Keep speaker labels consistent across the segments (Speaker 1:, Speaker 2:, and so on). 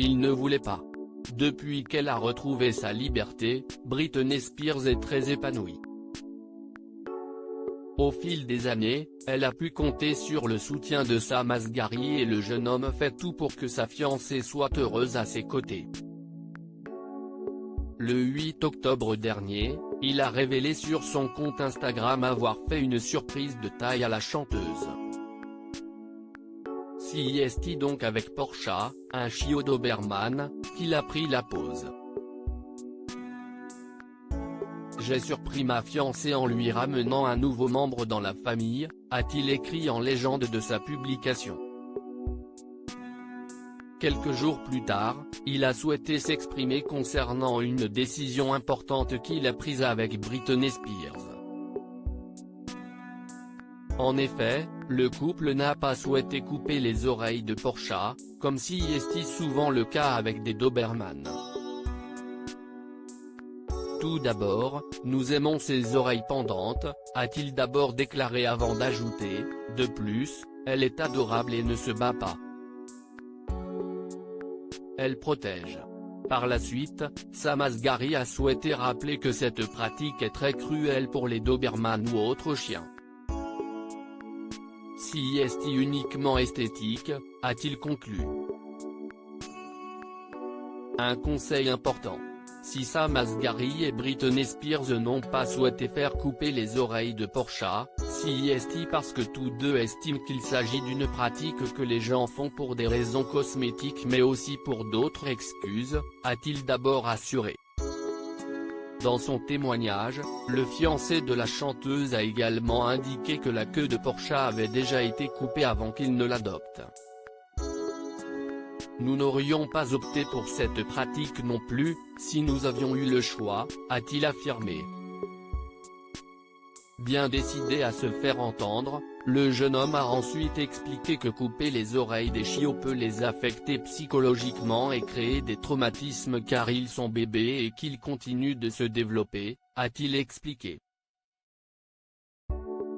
Speaker 1: il ne voulait pas. Depuis qu'elle a retrouvé sa liberté, Britney Spears est très épanouie. Au fil des années, elle a pu compter sur le soutien de Sam Asghari et le jeune homme fait tout pour que sa fiancée soit heureuse à ses côtés. Le 8 octobre dernier, il a révélé sur son compte Instagram avoir fait une surprise de taille à la chanteuse. CIST donc avec Porsha, un chiot Doberman, qu'il a pris la pose. J'ai surpris ma fiancée en lui ramenant un nouveau membre dans la famille, a-t-il écrit en légende de sa publication. Quelques jours plus tard, il a souhaité s'exprimer concernant une décision importante qu'il a prise avec Britney Spears. En effet, le couple n'a pas souhaité couper les oreilles de Porsha, comme si est souvent le cas avec des Doberman. Tout d'abord, nous aimons ses oreilles pendantes, a-t-il d'abord déclaré avant d'ajouter, de plus, elle est adorable et ne se bat pas. Elle protège. Par la suite, Sam Asghari a souhaité rappeler que cette pratique est très cruelle pour les Doberman ou autres chiens. Si est uniquement esthétique, a-t-il conclu. Un conseil important. Si Sam Asghari et Britney Spears n'ont pas souhaité faire couper les oreilles de Porsha, si est parce que tous deux estiment qu'il s'agit d'une pratique que les gens font pour des raisons cosmétiques mais aussi pour d'autres excuses, a-t-il d'abord assuré. Dans son témoignage, le fiancé de la chanteuse a également indiqué que la queue de Porsha avait déjà été coupée avant qu'il ne l'adopte. Nous n'aurions pas opté pour cette pratique non plus, si nous avions eu le choix, a-t-il affirmé. Bien décidé à se faire entendre, le jeune homme a ensuite expliqué que couper les oreilles des chiots peut les affecter psychologiquement et créer des traumatismes car ils sont bébés et qu'ils continuent de se développer, a-t-il expliqué.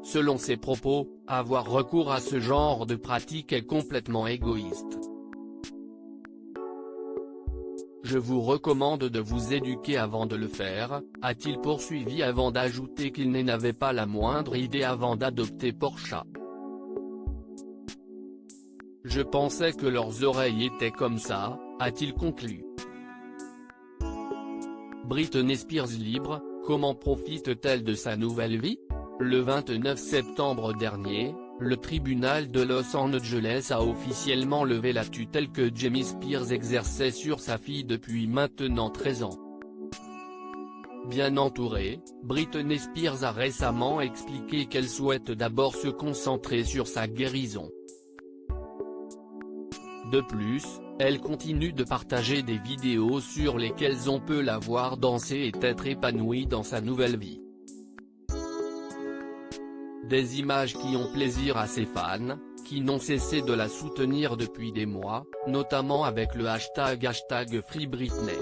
Speaker 1: Selon ses propos, avoir recours à ce genre de pratique est complètement égoïste. Je vous recommande de vous éduquer avant de le faire, a-t-il poursuivi avant d'ajouter qu'il n'avait pas la moindre idée avant d'adopter Porsha. Je pensais que leurs oreilles étaient comme ça, a-t-il conclu. Britney Spears libre, comment profite-t-elle de sa nouvelle vie? Le 29 septembre dernier, le tribunal de Los Angeles a officiellement levé la tutelle que Jamie Spears exerçait sur sa fille depuis maintenant 13 ans. Bien entourée, Britney Spears a récemment expliqué qu'elle souhaite d'abord se concentrer sur sa guérison. De plus, elle continue de partager des vidéos sur lesquelles on peut la voir danser et être épanouie dans sa nouvelle vie. Des images qui ont plaisir à ses fans, qui n'ont cessé de la soutenir depuis des mois, notamment avec le #FreeBritney.